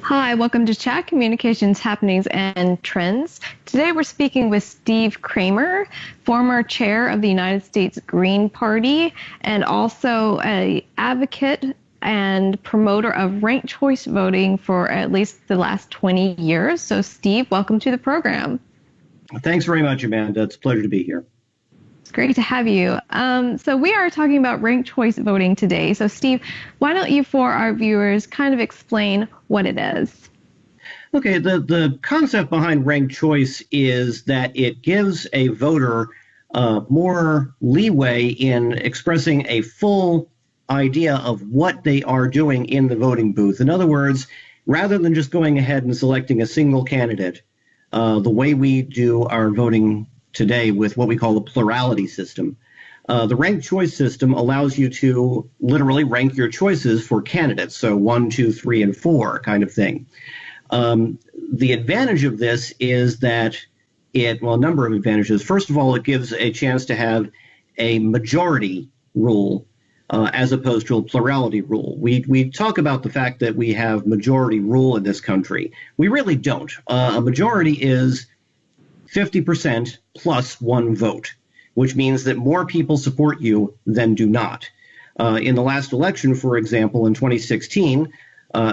Hi, welcome to Chat Communications Happenings and Trends. Today we're speaking with Steve Kramer, former chair of the United States Green Party and also an advocate and promoter of ranked choice voting for at least the last 20 years. So Steve, welcome to the program. Thanks very much, Amanda. It's a pleasure to be here. It's great to have you. So we are talking about ranked choice voting today. So Steve, why don't you, for our viewers, kind of explain what it is? Okay, the concept behind ranked choice is that it gives a voter more leeway in expressing a full idea of what they are doing in the voting booth. In other words, rather than just going ahead and selecting a single candidate, the way we do our voting today with what we call the plurality system. The ranked choice system allows you to literally rank your choices for candidates, so 1, 2, 3, and 4 kind of thing. The advantage of this is that a number of advantages. First of all, it gives a chance to have a majority rule as opposed to a plurality rule. We talk about the fact that we have majority rule in this country. We really don't. A majority is 50% plus one vote, which means that more people support you than do not. In the last election, for example, in 2016,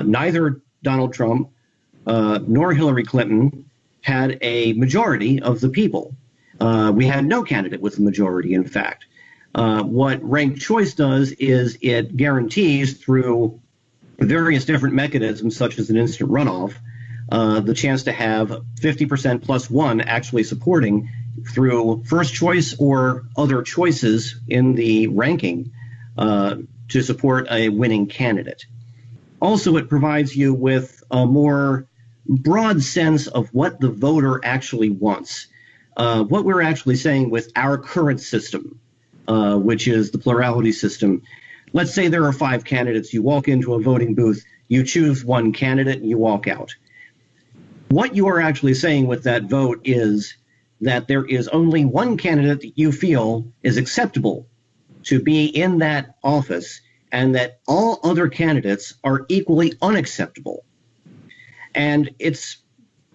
neither Donald Trump nor Hillary Clinton had a majority of the people. We had no candidate with a majority, in fact. What ranked choice does is it guarantees through various different mechanisms, such as an instant runoff, the chance to have 50% plus one actually supporting through first choice or other choices in the ranking to support a winning candidate. Also, it provides you with a more broad sense of what the voter actually wants. What we're actually saying with our current system, which is the plurality system. Let's say there are 5 candidates. You walk into a voting booth, you choose one candidate, and you walk out. What you are actually saying with that vote is that there is only one candidate that you feel is acceptable to be in that office, and that all other candidates are equally unacceptable. And it's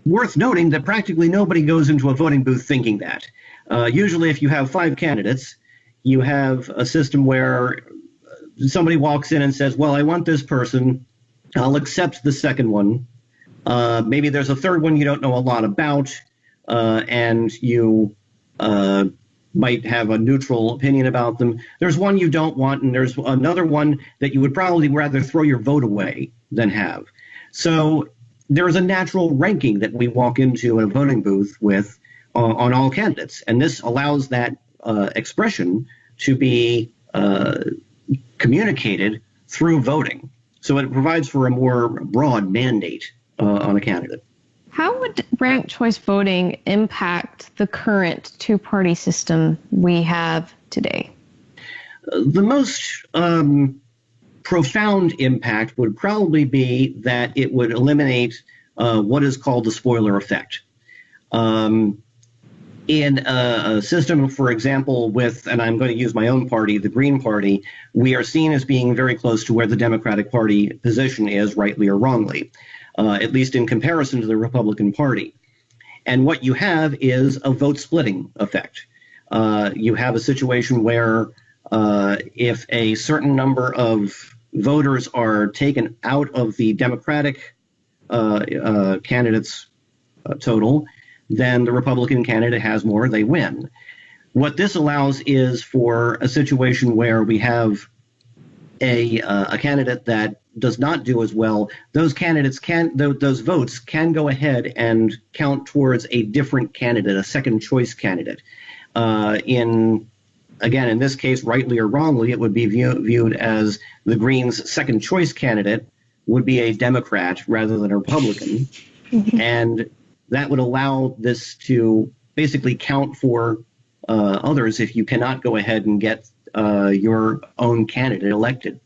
worth noting that practically nobody goes into a voting booth thinking that. Usually if you have 5 candidates, you have a system where somebody walks in and says, well, I want this person. I'll accept the second one. Maybe there's a third one you don't know a lot about, and you might have a neutral opinion about them. There's one you don't want, and there's another one that you would probably rather throw your vote away than have. So there is a natural ranking that we walk into a voting booth with on all candidates, and this allows that expression to be communicated through voting. So it provides for a more broad mandate on a candidate. How would ranked choice voting impact the current two-party system we have today? The most profound impact would probably be that it would eliminate what is called the spoiler effect. In a system, for example, and I'm going to use my own party, the Green Party, we are seen as being very close to where the Democratic Party position is, rightly or wrongly, at least in comparison to the Republican Party. And what you have is a vote splitting effect. You have a situation where if a certain number of voters are taken out of the Democratic candidates total, then the Republican candidate has more, they win. What this allows is for a situation where we have a candidate that does not do as well. Those candidates those votes can go ahead and count towards a different candidate, a second choice candidate. In this case, rightly or wrongly, it would be viewed as the Greens' second choice candidate would be a Democrat rather than a Republican. And that would allow this to basically count for others if you cannot go ahead and get your own candidate elected.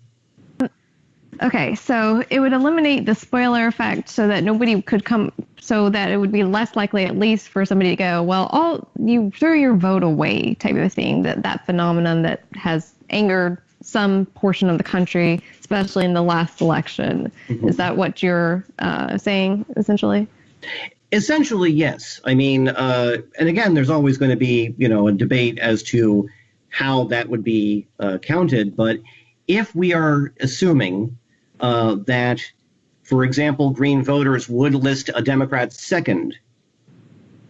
Okay, so it would eliminate the spoiler effect so that nobody could come, so that it would be less likely at least for somebody to go, well, you threw your vote away type of thing, that phenomenon that has angered some portion of the country, especially in the last election. Mm-hmm. Is that what you're saying, essentially? Essentially, yes. I mean, and again, there's always going to be, a debate as to how that would be counted. But if we are assuming that, for example, Green voters would list a Democrat second,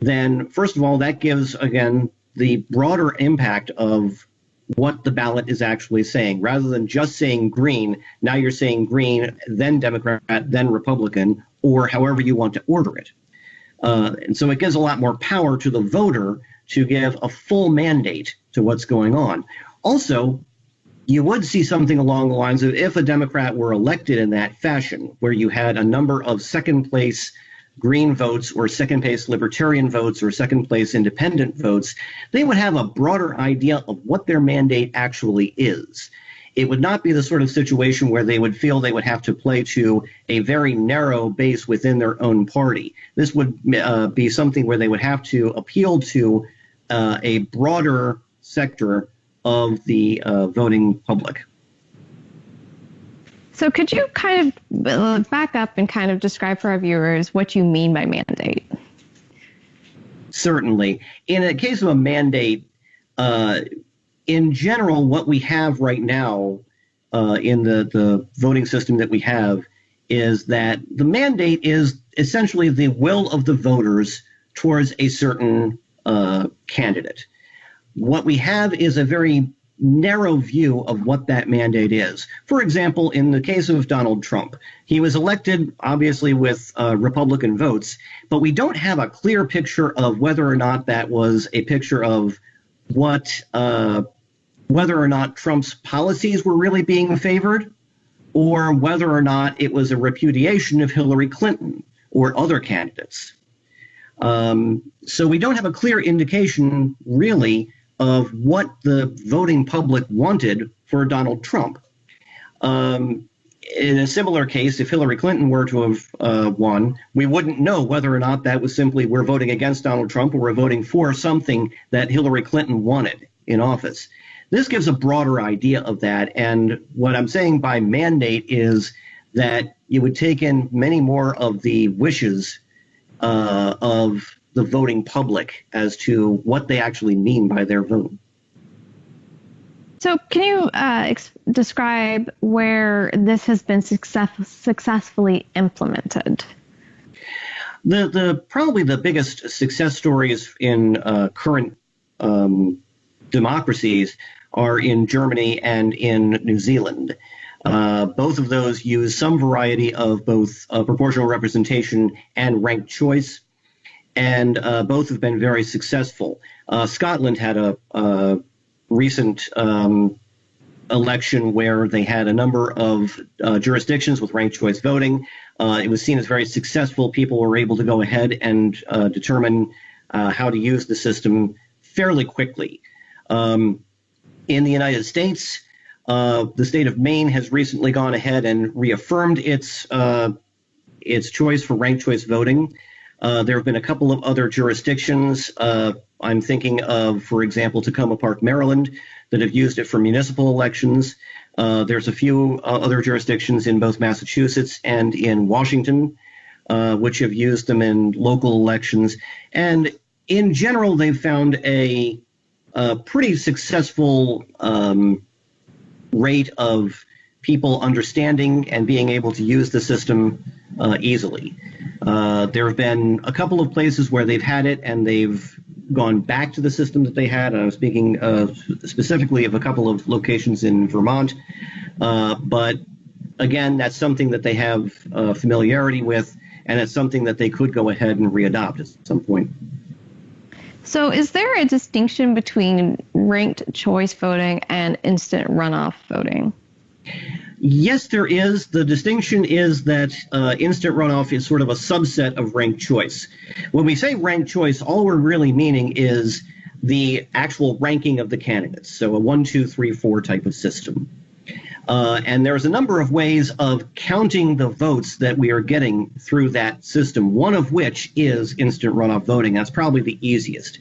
then first of all, that gives, again, the broader impact of what the ballot is actually saying. Rather than just saying Green, now you're saying Green, then Democrat, then Republican, or however you want to order it. And so it gives a lot more power to the voter to give a full mandate to what's going on. Also, you would see something along the lines of if a Democrat were elected in that fashion, where you had a number of second place Green votes or second place Libertarian votes or second place Independent votes, they would have a broader idea of what their mandate actually is. It would not be the sort of situation where they would feel they would have to play to a very narrow base within their own party. This would be something where they would have to appeal to a broader sector of the voting public. So could you kind of back up and kind of describe for our viewers what you mean by mandate? Certainly. In a case of a mandate, in general, what we have right now in the voting system that we have is that the mandate is essentially the will of the voters towards a certain candidate. What we have is a very narrow view of what that mandate is. For example, in the case of Donald Trump, he was elected obviously with Republican votes, but we don't have a clear picture of whether or not that was a picture of whether or not Trump's policies were really being favored, or whether or not it was a repudiation of Hillary Clinton or other candidates. So we don't have a clear indication, really, of what the voting public wanted for Donald Trump. In a similar case, if Hillary Clinton were to have won, we wouldn't know whether or not that was simply we're voting against Donald Trump or we're voting for something that Hillary Clinton wanted in office. This gives a broader idea of that. And what I'm saying by mandate is that you would take in many more of the wishes of the voting public as to what they actually mean by their vote. So can you describe where this has been successfully implemented? Probably the biggest success stories in current democracies are in Germany and in New Zealand. Both of those use some variety of both proportional representation and ranked choice, and both have been very successful. Scotland had a recent election where they had a number of jurisdictions with ranked choice voting. It was seen as very successful. People were able to go ahead and determine how to use the system fairly quickly. In the United States, the state of Maine has recently gone ahead and reaffirmed its choice for ranked choice voting. There have been a couple of other jurisdictions. I'm thinking of, for example, Tacoma Park, Maryland, that have used it for municipal elections. There's a few other jurisdictions in both Massachusetts and in Washington, which have used them in local elections. And in general, they've found a pretty successful rate of people understanding and being able to use the system easily. There have been a couple of places where they've had it and they've gone back to the system that they had. I'm speaking specifically of a couple of locations in Vermont. But again, that's something that they have familiarity with, and it's something that they could go ahead and readopt at some point. So is there a distinction between ranked choice voting and instant runoff voting? Yes, there is. The distinction is that instant runoff is sort of a subset of ranked choice. When we say ranked choice, all we're really meaning is the actual ranking of the candidates. So a 1, 2, 3, 4 type of system. And there's a number of ways of counting the votes that we are getting through that system, one of which is instant runoff voting. That's probably the easiest.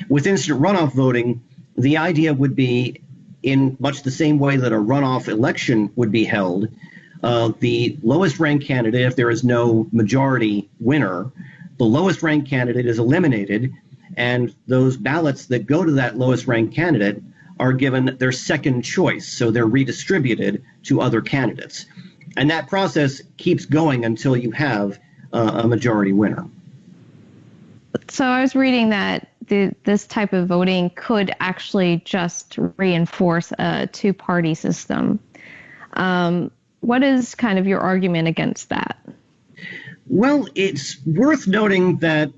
With instant runoff voting, the idea would be in much the same way that a runoff election would be held. The lowest ranked candidate, if there is no majority winner, the lowest ranked candidate is eliminated, and those ballots that go to that lowest ranked candidate are given their second choice, so they're redistributed to other candidates. And that process keeps going until you have a majority winner. So I was reading that this type of voting could actually just reinforce a two-party system. What is kind of your argument against that? Well, it's worth noting that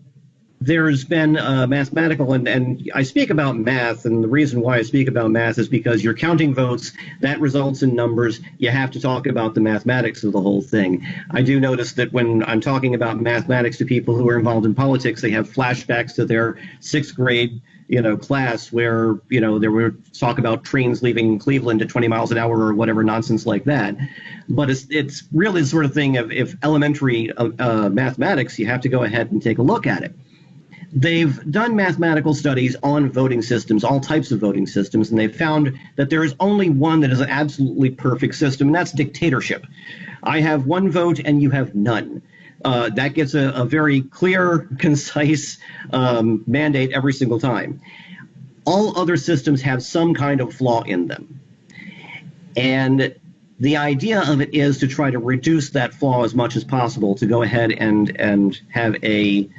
there's been mathematical, and I speak about math, and the reason why I speak about math is because you're counting votes, that results in numbers. You have to talk about the mathematics of the whole thing. I do notice that when I'm talking about mathematics to people who are involved in politics, they have flashbacks to their sixth grade class where, there were talk about trains leaving Cleveland at 20 miles an hour or whatever nonsense like that. But it's really the sort of thing of if elementary mathematics, you have to go ahead and take a look at it. They've done mathematical studies on voting systems, all types of voting systems, and they've found that there is only one that is an absolutely perfect system, and that's dictatorship. I have one vote and you have none. That gets a very clear, concise mandate every single time. All other systems have some kind of flaw in them. And the idea of it is to try to reduce that flaw as much as possible, to go ahead and have a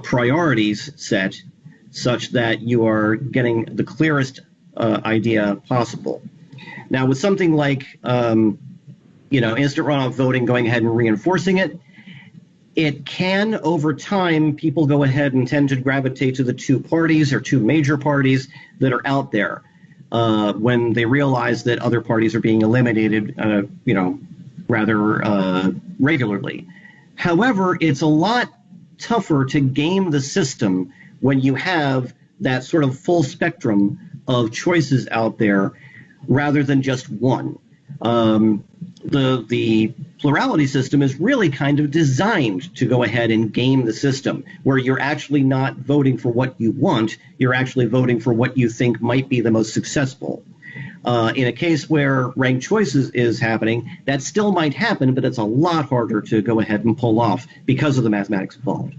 priorities set such that you are getting the clearest idea possible. Now, with something like instant runoff voting, going ahead and reinforcing it, it can, over time, people go ahead and tend to gravitate to the two parties or two major parties that are out there when they realize that other parties are being eliminated, rather regularly. However, it's a lot tougher to game the system when you have that sort of full spectrum of choices out there rather than just one. The plurality system is really kind of designed to go ahead and game the system, where you're actually not voting for what you want, you're actually voting for what you think might be the most successful. In a case where ranked choices is happening, that still might happen, but it's a lot harder to go ahead and pull off because of the mathematics involved.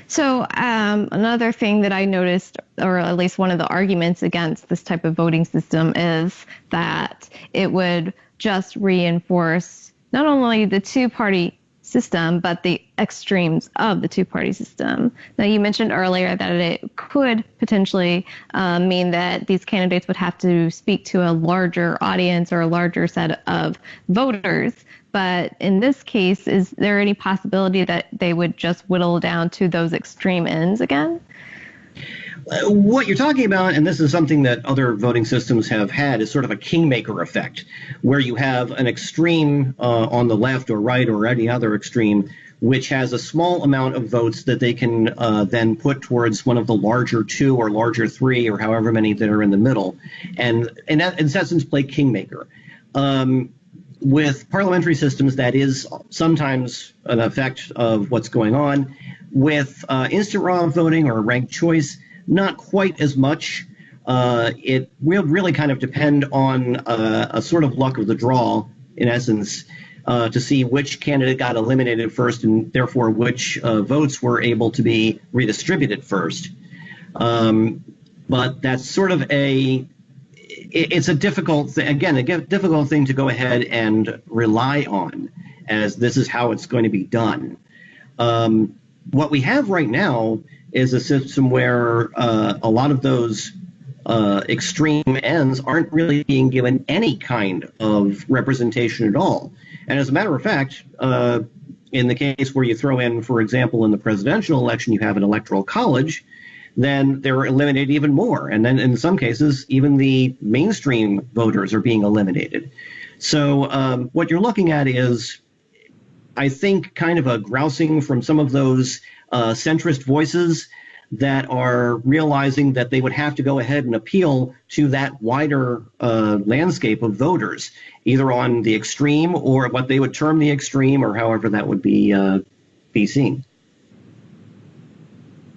So another thing that I noticed, or at least one of the arguments against this type of voting system, is that it would just reinforce not only the two-party system, but the extremes of the two-party system. Now, you mentioned earlier that it could potentially mean that these candidates would have to speak to a larger audience or a larger set of voters. But in this case, is there any possibility that they would just whittle down to those extreme ends again? What you're talking about, and this is something that other voting systems have had, is sort of a kingmaker effect, where you have an extreme on the left or right or any other extreme, which has a small amount of votes that they can then put towards one of the larger two or larger three or however many that are in the middle, and in essence play kingmaker. With parliamentary systems, that is sometimes an effect of what's going on. With instant runoff voting or ranked choice, not quite as much. It will really kind of depend on a sort of luck of the draw, in essence, to see which candidate got eliminated first and therefore which votes were able to be redistributed first. But that's sort of it's a difficult thing, again, a difficult thing to go ahead and rely on, as this is how it's going to be done. What we have right now is a system where a lot of those extreme ends aren't really being given any kind of representation at all. And as a matter of fact, in the case where you throw in, for example, in the presidential election, you have an electoral college, then they're eliminated even more. And then in some cases, even the mainstream voters are being eliminated. So what you're looking at is, I think, kind of a grousing from some of those centrist voices that are realizing that they would have to go ahead and appeal to that wider landscape of voters, either on the extreme or what they would term the extreme, or however that would be seen.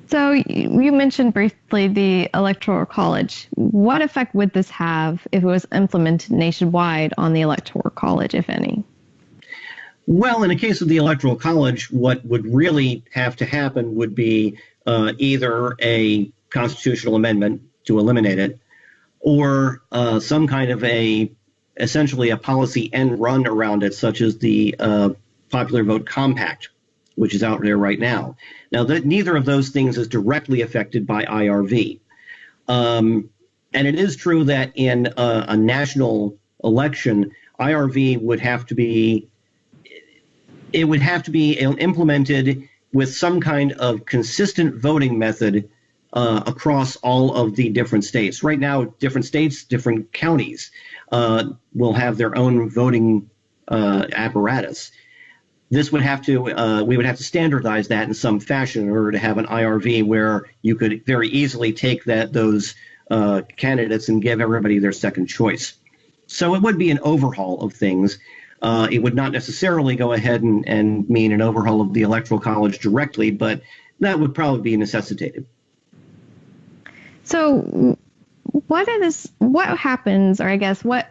So you mentioned briefly the Electoral College. What effect would this have if it was implemented nationwide on the Electoral College, if any? Well, in the case of the Electoral College, what would really have to happen would be either a constitutional amendment to eliminate it, or some kind of essentially a policy end run around it, such as the Popular Vote Compact, which is out there right now. Now, neither of those things is directly affected by IRV. And it is true that in a national election, IRV would have to be implemented with some kind of consistent voting method across all of the different states. Right now, different states, different counties will have their own voting apparatus. This would have to we would have to standardize that in some fashion in order to have an IRV where you could very easily take those candidates and give everybody their second choice. So it would be an overhaul of things. It would not necessarily go ahead and mean an overhaul of the Electoral College directly, but that would probably be necessitated. So what happens, or I guess what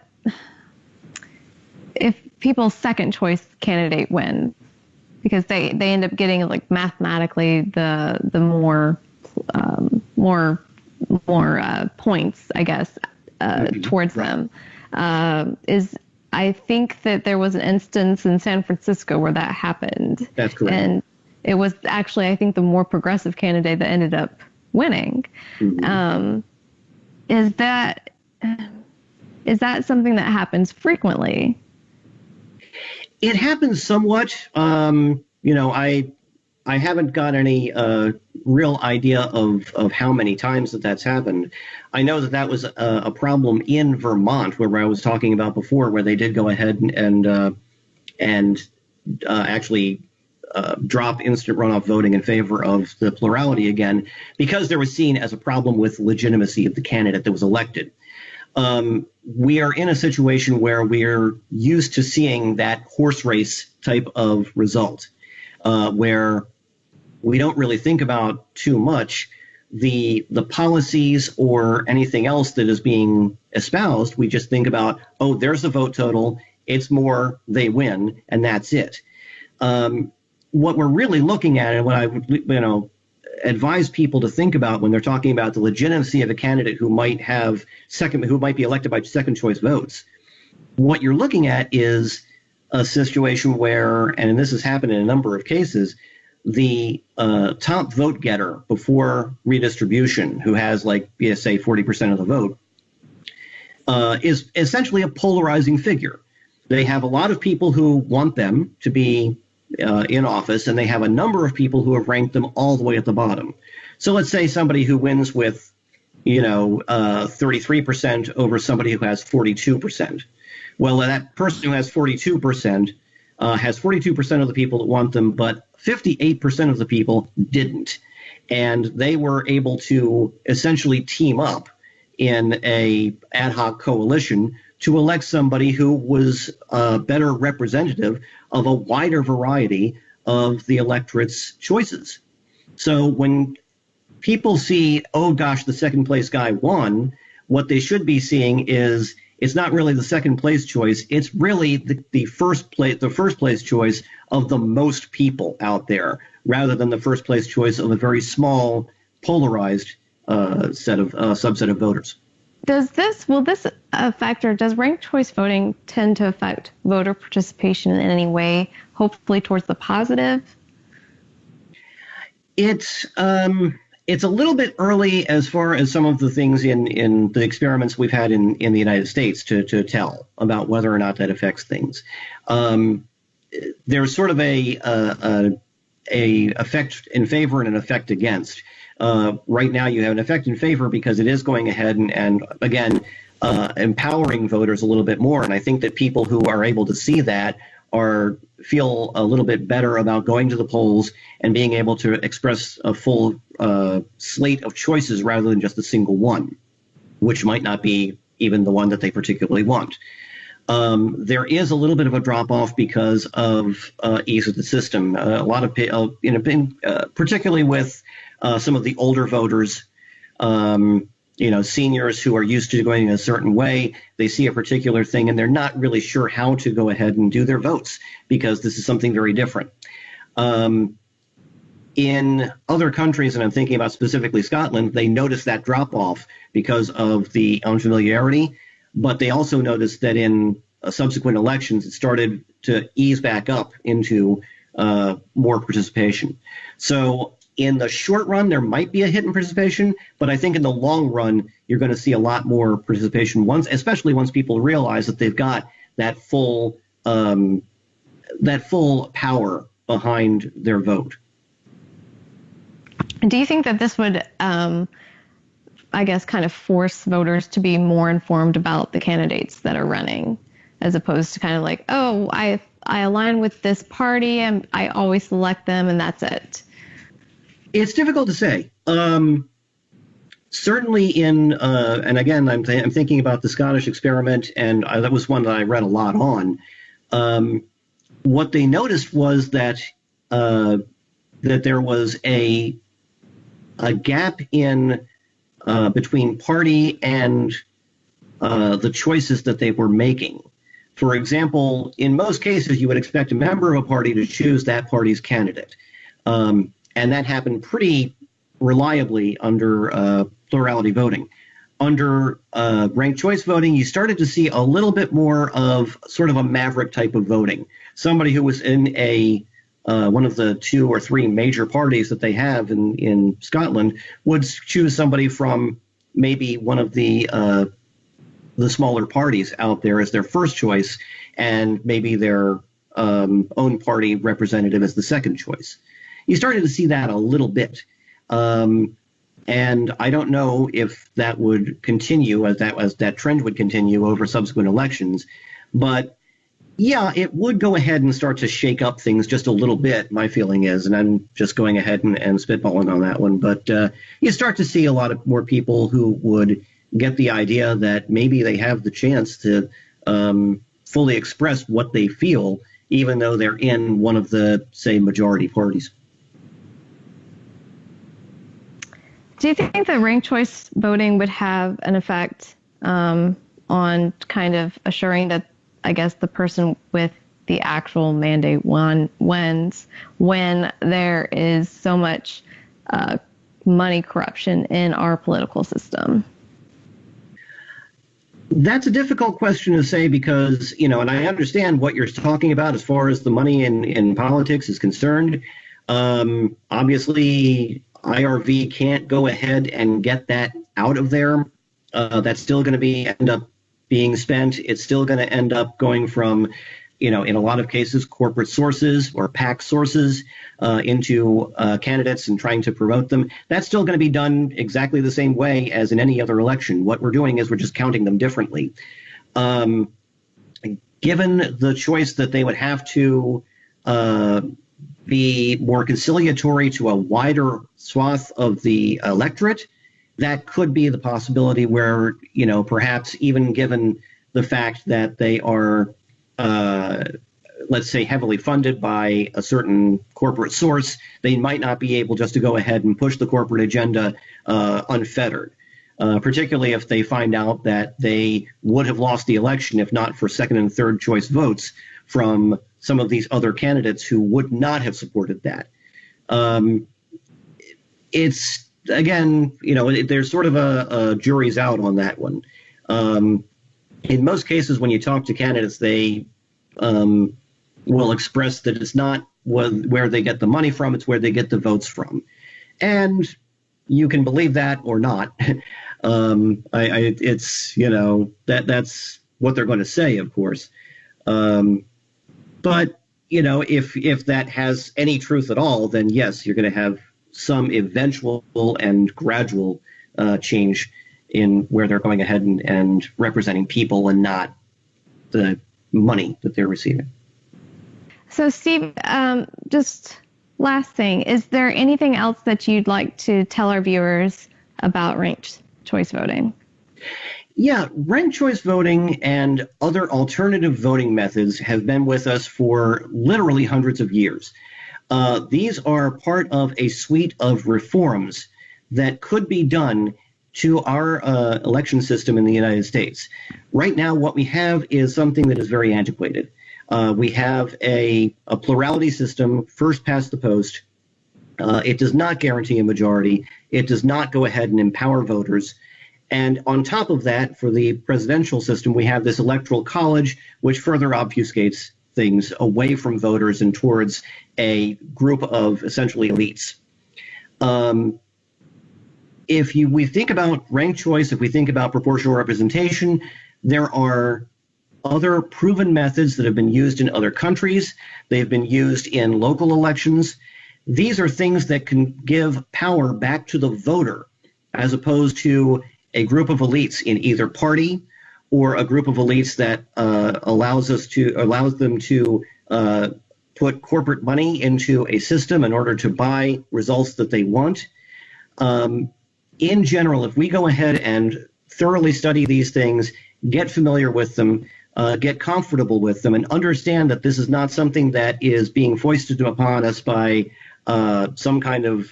if people's second choice candidate wins, because they end up getting like mathematically the more points, I guess, towards them. I think that there was an instance in San Francisco where that happened. That's correct. And it was actually, I think, the more progressive candidate that ended up winning. Mm-hmm. Is that something that happens frequently? It happens somewhat. I haven't got any real idea of how many times that's happened. I know that was a problem in Vermont, where I was talking about before, where they did go ahead and actually drop instant runoff voting in favor of the plurality again, because there was seen as a problem with legitimacy of the candidate that was elected. We are in a situation where we're used to seeing that horse race type of result, where we don't really think about too much the policies or anything else that is being espoused. We just think about, oh, there's the vote total, it's more, they win, and that's it. What we're really looking at, and what I would advise people to think about when they're talking about the legitimacy of a candidate who might be elected by second choice votes, what you're looking at is a situation where, and this has happened in a number of cases, the top vote getter before redistribution, who has say 40% of the vote, is essentially a polarizing figure. They have a lot of people who want them to be in office, and they have a number of people who have ranked them all the way at the bottom. So let's say somebody who wins with 33% over somebody who has 42%. Well, that person who has 42% has 42% of the people that want them, but 58% of the people didn't. And they were able to essentially team up in a ad hoc coalition to elect somebody who was a better representative of a wider variety of the electorate's choices. So when people see, oh gosh, the second place guy won, what they should be seeing is it's not really the second place choice. It's really the first place choice of the most people out there, rather than the first place choice of a very small, polarized subset of voters. Does ranked choice voting tend to affect voter participation in any way, hopefully towards the positive? It's a little bit early as far as some of the things in the experiments we've had in the United States to tell about whether or not that affects things. There's sort of a effect in favor and an effect against. Right now you have an effect in favor because it is going ahead and again, empowering voters a little bit more. And I think that people who are able to see that feel a little bit better about going to the polls and being able to express a full slate of choices rather than just a single one, which might not be even the one that they particularly want. There is a little bit of a drop-off because of ease of the system. A lot of particularly with some of the older voters, seniors who are used to going a certain way, they see a particular thing and they're not really sure how to go ahead and do their votes because this is something very different. In other countries, and I'm thinking about specifically Scotland, they noticed that drop off because of the unfamiliarity, but they also noticed that in subsequent elections, it started to ease back up into more participation. So in the short run, there might be a hit in participation, but I think in the long run, you're going to see a lot more participation especially once people realize that they've got that full power behind their vote. Do you think that this would, kind of force voters to be more informed about the candidates that are running, as opposed to kind of like, oh, I align with this party and I always select them and that's it? It's difficult to say. Certainly and again, I'm thinking about the Scottish experiment, and that was one that I read a lot on. What they noticed was that there was a gap in between party and the choices that they were making. For example, in most cases, you would expect a member of a party to choose that party's candidate. And that happened pretty reliably under plurality voting. Under ranked choice voting, you started to see a little bit more of sort of a maverick type of voting. Somebody who was in one of the 2 or 3 major parties that they have in Scotland would choose somebody from maybe one of the smaller parties out there as their first choice, and maybe their own party representative as the second choice. You started to see that a little bit. And I don't know if that would continue as that trend would continue over subsequent elections. But yeah, it would go ahead and start to shake up things just a little bit, my feeling is, and I'm just going ahead and spitballing on that one. But you start to see a lot of more people who would get the idea that maybe they have the chance to fully express what they feel, even though they're in one of the, say, majority parties. Do you think that ranked choice voting would have an effect on kind of assuring that, I guess, the person with the actual mandate wins when there is so much money corruption in our political system? That's a difficult question to say because, and I understand what you're talking about as far as the money in politics is concerned. Obviously, IRV can't go ahead and get that out of there. That's still going to end up being spent. It's still going to end up going from, in a lot of cases, corporate sources or PAC sources into candidates and trying to promote them. That's still going to be done exactly the same way as in any other election. What we're doing is we're just counting them differently. Given the choice that they would have to be more conciliatory to a wider swath of the electorate, that could be the possibility where, perhaps even given the fact that they are, let's say, heavily funded by a certain corporate source, they might not be able just to go ahead and push the corporate agenda unfettered, particularly if they find out that they would have lost the election if not for second and third choice votes from some of these other candidates who would not have supported that. It's, again, there's sort of a jury's out on that one. In most cases, when you talk to candidates, they will express that it's not where they get the money from, it's where they get the votes from. And you can believe that or not. It's, that's what they're going to say, of course. But, if that has any truth at all, then yes, you're going to have some eventual and gradual change in where they're going ahead and representing people and not the money that they're receiving. So, Steve, just last thing, is there anything else that you'd like to tell our viewers about ranked choice voting? Yeah, ranked choice voting and other alternative voting methods have been with us for literally hundreds of years. These are part of a suite of reforms that could be done to our election system in the United States. Right now, what we have is something that is very antiquated. We have a plurality system, first past the post. It does not guarantee a majority. It does not go ahead and empower voters. And on top of that, for the presidential system, we have this electoral college, which further obfuscates things away from voters and towards a group of essentially elites. If we think about ranked choice, if we think about proportional representation, there are other proven methods that have been used in other countries. They've been used in local elections. These are things that can give power back to the voter as opposed to a group of elites in either party or a group of elites that allows them to put corporate money into a system in order to buy results that they want. In general, if we go ahead and thoroughly study these things, get familiar with them, get comfortable with them, and understand that this is not something that is being foisted upon us by some kind of,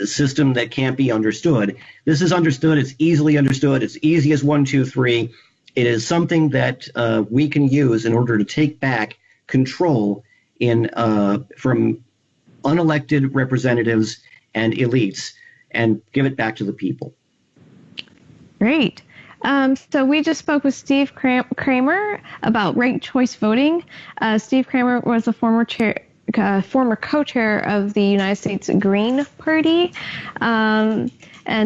system that can't be understood. This is understood. It's easily understood. It's easy as 1, 2, 3. It is something that we can use in order to take back control from unelected representatives and elites and give it back to the people. Great. So we just spoke with Steve Kramer about ranked choice voting. Steve Kramer was a former co-chair of the United States Green Party. And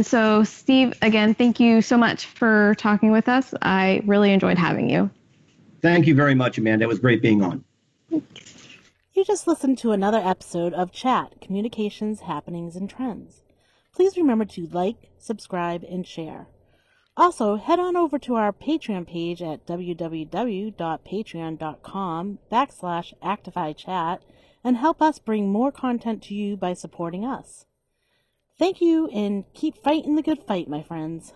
so, Steve, again, thank you so much for talking with us. I really enjoyed having you. Thank you very much, Amanda. It was great being on. You just listened to another episode of Chat, Communications, Happenings, and Trends. Please remember to like, subscribe, and share. Also, head on over to our Patreon page at www.patreon.com/ActifyChat and help us bring more content to you by supporting us. Thank you, and keep fighting the good fight, my friends.